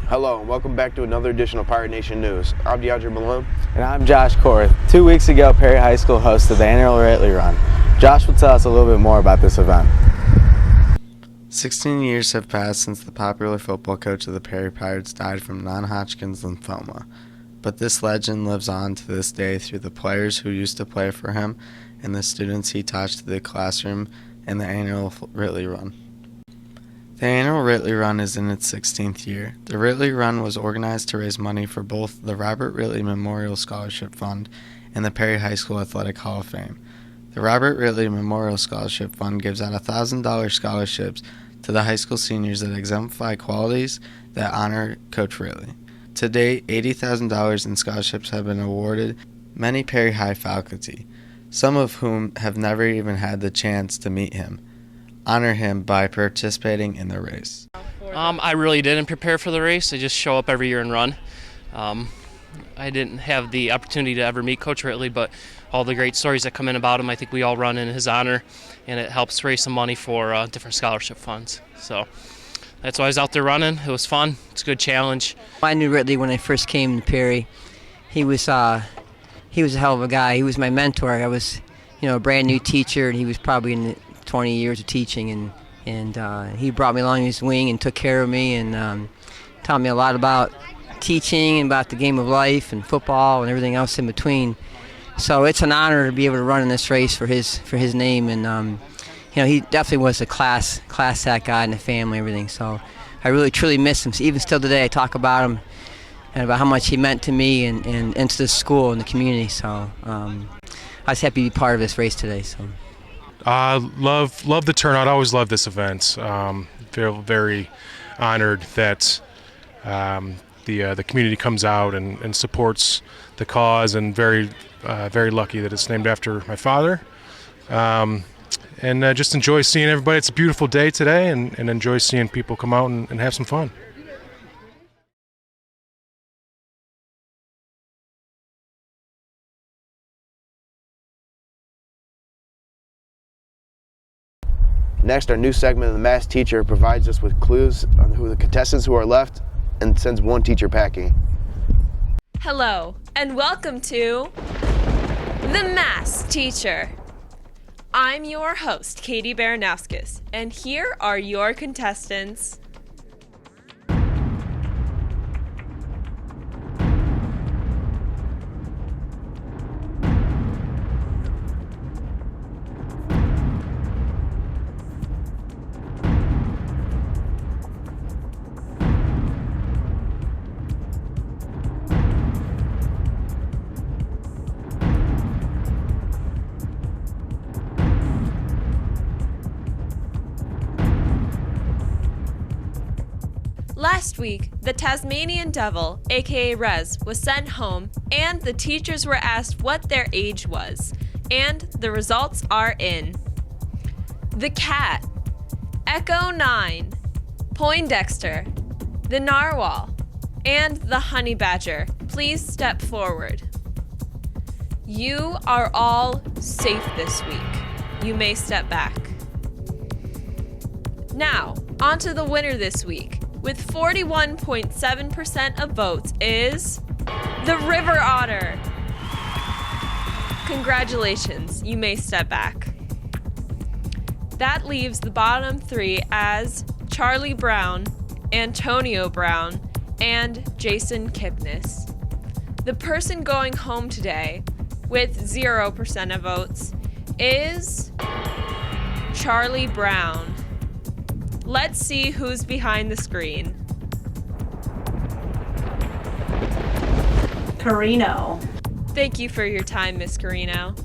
Hello and welcome back to another edition of Pirate Nation News. I'm DeAndre Malone. And I'm Josh Korth. 2 weeks ago, Perry High School hosted the annual Ritley Run. Josh will tell us a little bit more about this event. 16 years have passed since the popular football coach of the Perry Pirates died from non-Hodgkin's lymphoma. But this legend lives on to this day through the players who used to play for him and the students he taught to the classroom and the annual Ritley Run. The annual Ritley Run is in its 16th year. The Ritley Run was organized to raise money for both the Robert Ritley Memorial Scholarship Fund and the Perry High School Athletic Hall of Fame. The Robert Ritley Memorial Scholarship Fund gives out $1,000 scholarships to the high school seniors that exemplify qualities that honor Coach Ritley. To date, $80,000 in scholarships have been awarded many Perry High faculty, some of whom have never even had the chance to meet him. Honor him by participating in the race. I really didn't prepare for the race. I just show up every year and run. I didn't have the opportunity to ever meet Coach Ritley, but all the great stories that come in about him, I think we all run in his honor, and it helps raise some money for different scholarship funds. So that's why I was out there running. It was fun. It's a good challenge. I knew Ritley when I first came to Perry. He was a hell of a guy. He was my mentor. I was, a brand new teacher, and he was probably in the 20 years of teaching, and he brought me along his wing and took care of me and taught me a lot about teaching and about the game of life and football and everything else in between. So it's an honor to be able to run in this race for his name, and he definitely was a class act guy in the family and everything. So I really truly miss him. So even still today, I talk about him and about how much he meant to me and to the school and the community. So I was happy to be part of this race today. So. Love the turnout. I always love this event. Feel very honored that the community comes out and supports the cause, and very lucky that it's named after my father. And just enjoy seeing everybody. It's a beautiful day today, and enjoy seeing people come out and have some fun. Next, our new segment of the Mass Teacher provides us with clues on who the contestants who are left and sends one teacher packing. Hello, and welcome to the Mass Teacher. I'm your host, Katie Baranowskis, and here are your contestants. Last week, the Tasmanian Devil, aka Rez, was sent home, and the teachers were asked what their age was, and the results are in. The Cat, Echo 9, Poindexter, the Narwhal, and the Honey Badger. Please step forward. You are all safe this week. You may step back. Now, on to the winner this week. With 41.7% of votes is the River Otter. Congratulations, you may step back. That leaves the bottom three as Charlie Brown, Antonio Brown, and Jason Kipnis. The person going home today with 0% of votes is Charlie Brown. Let's see who's behind the screen. Carino. Thank you for your time, Miss Carino.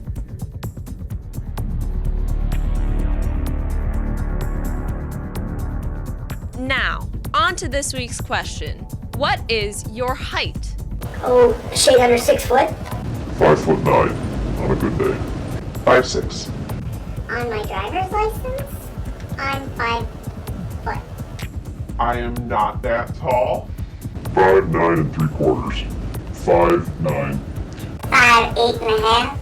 Now, on to this week's question. What is your height? Oh, shade under 6 foot. 5'9" on a good day. 5'6". On my driver's license, I'm 5 foot. I am not that tall. 5'9"3/4. 5'9". 5'8" and a half.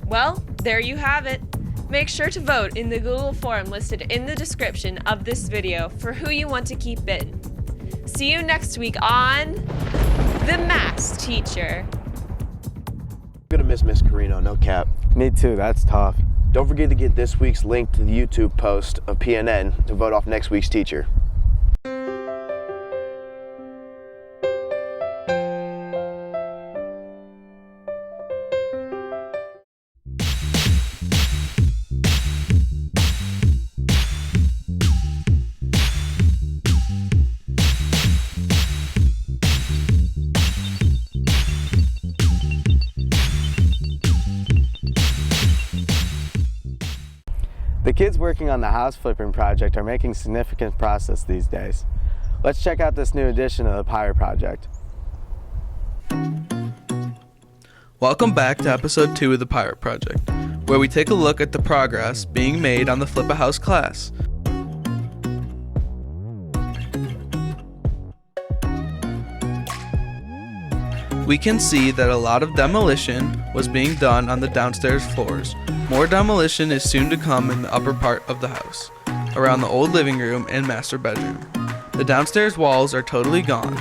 Well, there you have it. Make sure to vote in the Google form listed in the description of this video for who you want to keep in. see you next week on The Maths Teacher. I'm gonna miss Miss Carino, no cap. Me too, that's tough. Don't forget to get this week's link to the YouTube post of PNN to vote off next week's teacher. The kids working on the house flipping project are making significant progress these days. Let's check out this new edition of the Pirate Project. Welcome back to episode 2 of the Pirate Project, where we take a look at the progress being made on the Flip a House class. We can see that a lot of demolition was being done on the downstairs floors. More demolition is soon to come in the upper part of the house, around the old living room and master bedroom. The downstairs walls are totally gone.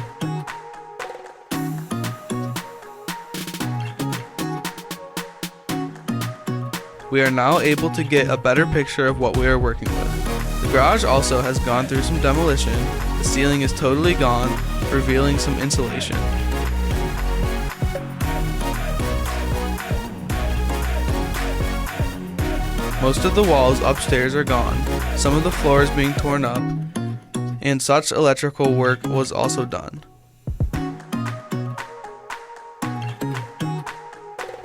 We are now able to get a better picture of what we are working with. The garage also has gone through some demolition. The ceiling is totally gone, revealing some insulation. Most of the walls upstairs are gone, some of the floors being torn up, and such electrical work was also done.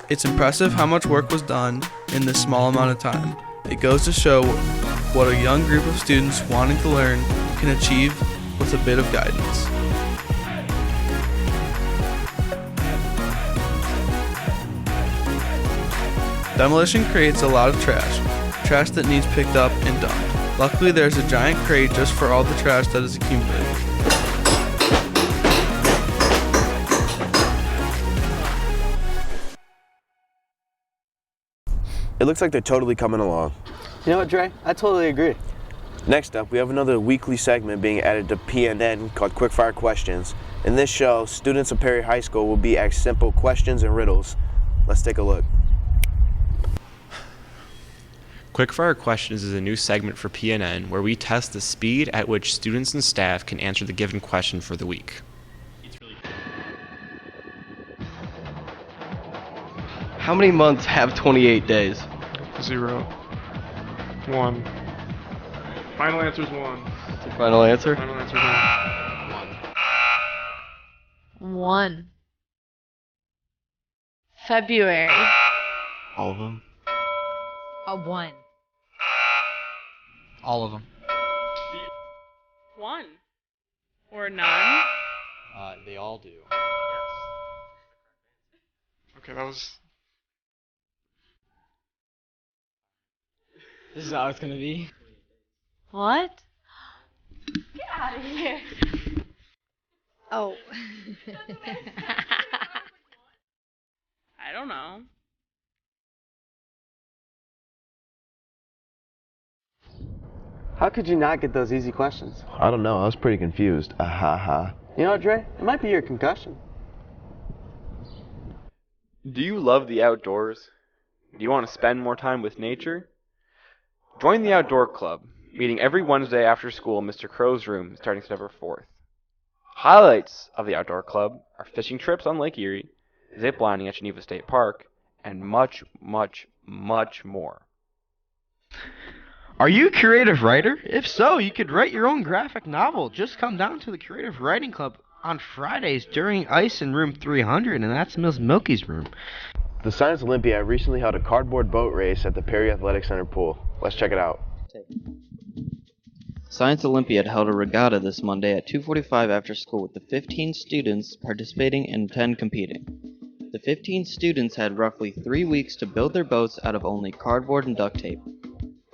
It's impressive how much work was done in this small amount of time. It goes to show what a young group of students wanting to learn can achieve with a bit of guidance. Demolition creates a lot of trash that needs picked up and dumped. Luckily, there's a giant crate just for all the trash that is accumulated. It looks like they're totally coming along. You know what, Dre? I totally agree. Next up, we have another weekly segment being added to PNN called Quickfire Questions. In this show, students of Perry High School will be asked simple questions and riddles. Let's take a look. Quickfire Questions is a new segment for PNN where we test the speed at which students and staff can answer the given question for the week. How many months have 28 days? 0. 1. Final answer is 1. What's your final answer? Final answer is 1. 1. February. All of them. A 1. All of them. 1. Or none. They all do. Okay, that was... This is how it's gonna be. What? Get out of here. Oh. I don't know. How could you not get those easy questions? I don't know, I was pretty confused. Ha. You know what, Dre? It might be your concussion. Do you love the outdoors? Do you want to spend more time with nature? Join the Outdoor Club, meeting every Wednesday after school in Mr. Crow's room starting September 4th. Highlights of the Outdoor Club are fishing trips on Lake Erie, zip lining at Geneva State Park, and much, much, much more. Are you a creative writer? If so, you could write your own graphic novel. Just come down to the Creative Writing Club on Fridays during ice in room 300, and that's Miss Milky's room. The Science Olympiad recently held a cardboard boat race at the Perry Athletic Center pool. Let's check it out. Science Olympiad held a regatta this Monday at 2:45 after school with the 15 students participating and 10 competing. The 15 students had roughly 3 weeks to build their boats out of only cardboard and duct tape.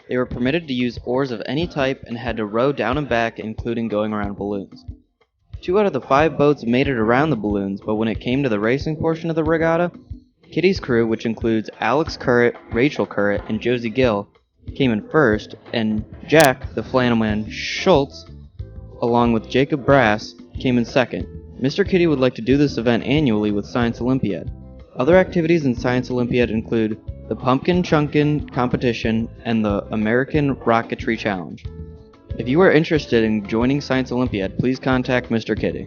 They were permitted to use oars of any type and had to row down and back, including going around balloons. 2 out of the 5 boats made it around the balloons, but when it came to the racing portion of the regatta, Kitty's crew, which includes Alex Currett, Rachel Currett, and Josie Gill, came in first, and Jack, the flannel man Schultz, along with Jacob Brass, came in second. Mr. Kitty would like to do this event annually with Science Olympiad. Other activities in Science Olympiad include the Pumpkin Chunkin competition and the American Rocketry Challenge. If you are interested in joining Science Olympiad, please contact Mr. Kitty.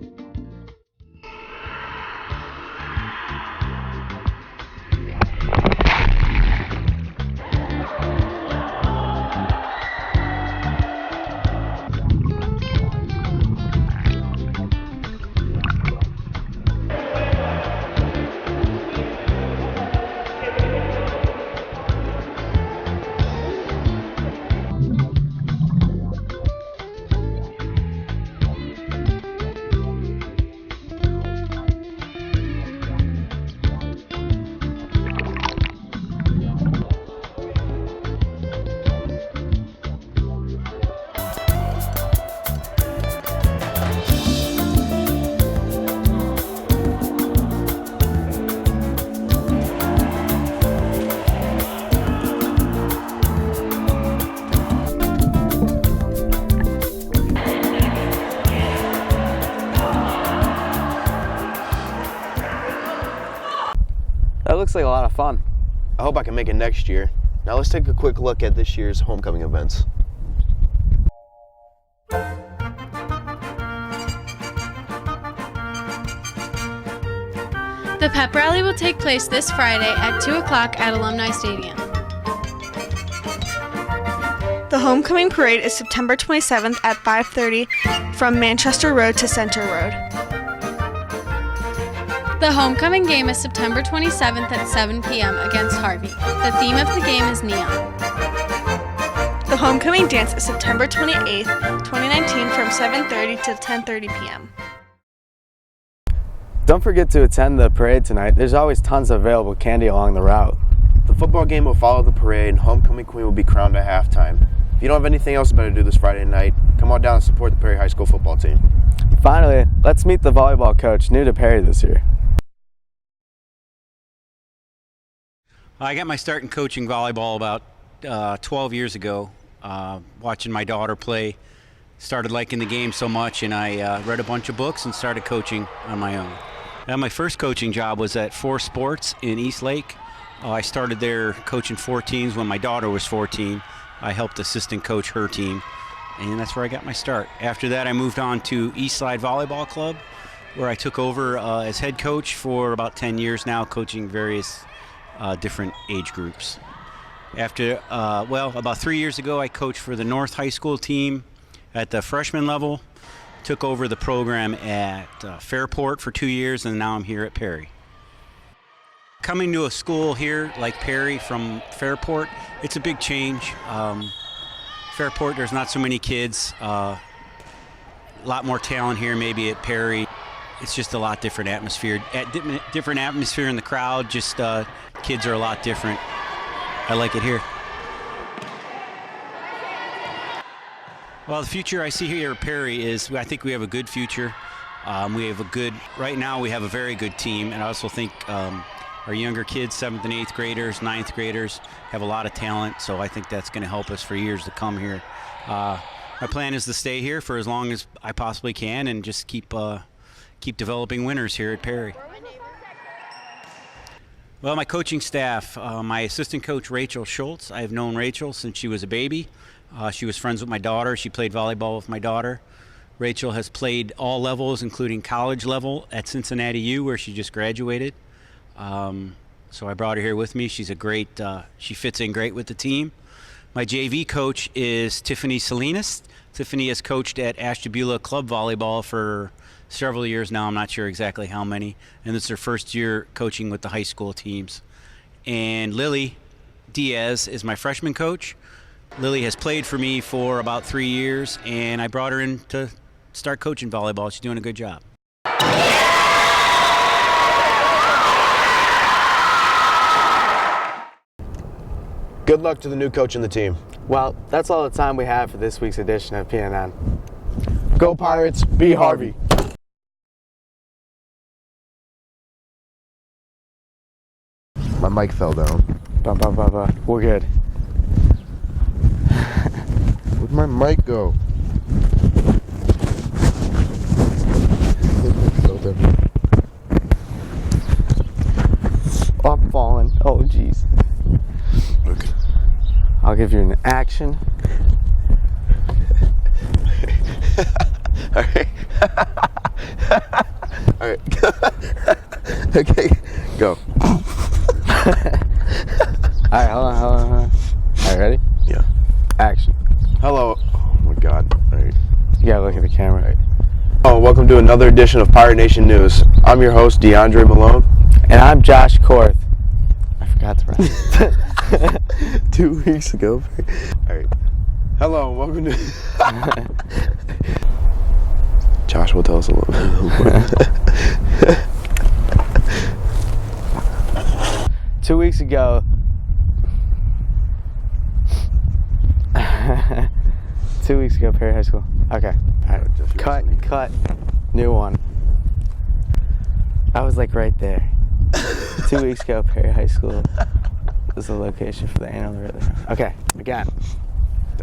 That looks like a lot of fun. I hope I can make it next year. Now let's take a quick look at this year's homecoming events. The pep rally will take place this Friday at 2 o'clock at Alumni Stadium. The homecoming parade is September 27th at 5:30 from Manchester Road to Center Road. The homecoming game is September 27th at 7 p.m. against Harvey. The theme of the game is neon. The homecoming dance is September 28th, 2019 from 7:30 to 10:30 p.m. Don't forget to attend the parade tonight. There's always tons of available candy along the route. The football game will follow the parade and homecoming queen will be crowned at halftime. If you don't have anything else better to do this Friday night, come on down and support the Perry High School football team. Finally, let's meet the volleyball coach new to Perry this year. I got my start in coaching volleyball about 12 years ago, watching my daughter play. Started liking the game so much, and I read a bunch of books and started coaching on my own. And my first coaching job was at 4 Sports in Eastlake. I started there coaching 4 teams when my daughter was 14. I helped assistant coach her team, and that's where I got my start. After that, I moved on to Eastside Volleyball Club, where I took over as head coach for about 10 years now, coaching various different age groups. After, about 3 years ago, I coached for the North High School team at the freshman level, took over the program at Fairport for 2 years, and now I'm here at Perry. Coming to a school here like Perry from Fairport, it's a big change. Fairport, there's not so many kids, a lot more talent here maybe at Perry. It's just a lot different atmosphere. Different atmosphere in the crowd, just kids are a lot different. I like it here. Well, the future I see here at Perry is I think we have a good future. Right now we have a very good team, and I also think our younger kids, 7th and 8th graders, 9th graders, have a lot of talent, so I think that's going to help us for years to come here. My plan is to stay here for as long as I possibly can and just keep developing winners here at Perry. Well, my coaching staff, my assistant coach, Rachel Schultz. I've known Rachel since she was a baby. She was friends with my daughter. She played volleyball with my daughter. Rachel has played all levels, including college level at Cincinnati U, where she just graduated. So I brought her here with me. She's she fits in great with the team. My JV coach is Tiffany Salinas. Tiffany has coached at Ashtabula Club Volleyball for several years now. I'm not sure exactly how many. And it's her first year coaching with the high school teams. And Lily Diaz is my freshman coach. Lily has played for me for about 3 years, and I brought her in to start coaching volleyball. She's doing a good job. Good luck to the new coach and the team. Well, that's all the time we have for this week's edition of PNN. Go Pirates, be Harvey. My mic fell down. We're good. Where'd my mic go? whatever. Oh, I'm falling. Oh, jeez. Okay. I'll give you an action. Alright. Alright. Okay, go. Alright, hold on. Alright, ready? Yeah. Action. Hello. Oh my god. Alright. You gotta look at the camera. Alright. Oh, welcome to another edition of Pirate Nation News. I'm your host, DeAndre Malone. And I'm Josh Korth. I forgot to write. 2 weeks ago. Alright. Hello, welcome to... Josh will tell us a little bit. 2 weeks ago. 2 weeks ago, Perry High School. Okay. All right. Cut. New one. I was like right there. 2 weeks ago, Perry High School was the location for the annual Ritley. Okay, again.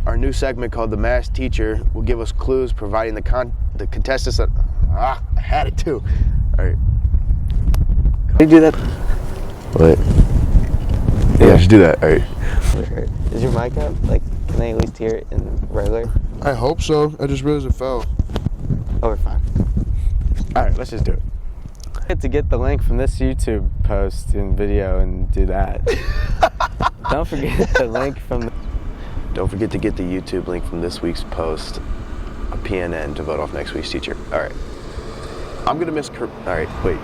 Our new segment called The Masked Teacher will give us clues, providing the contestants that... I had it too. Alright. Can you do that? What? Yeah, I should do that. Alright. Is your mic up? Like, can they at least hear it in regular? I hope so. I just realized it fell. Oh, we're fine. Alright, let's just do it. To get the link from this YouTube post and video and do that. Don't forget the link from the... Don't forget to get the YouTube link from this week's post, a PNN, to vote off next week's teacher. Alright. I'm gonna miss Alright, wait.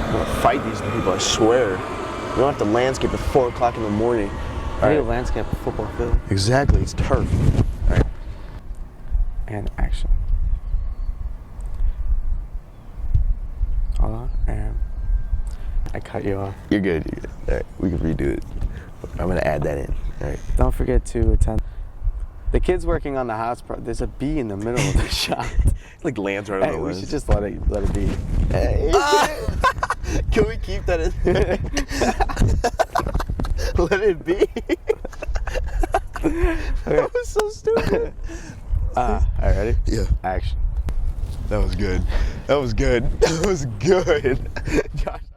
I'm gonna fight these people, I swear. We don't have to landscape at 4 o'clock in the morning. I need a landscape a football field. Exactly, it's turf. Alright. And action. Hold on, and I cut you off. You're good. Alright, we can redo it. I'm gonna add that in. Alright. Don't forget to attend. The kid's working on the house there's a bee in the middle of the shot. Like lands right on the We lens. should just let it be. Hey. Can we keep that in? Let it be. That was so stupid. Alright, ready? Yeah. Action. That was good. That was good. That was good. Josh.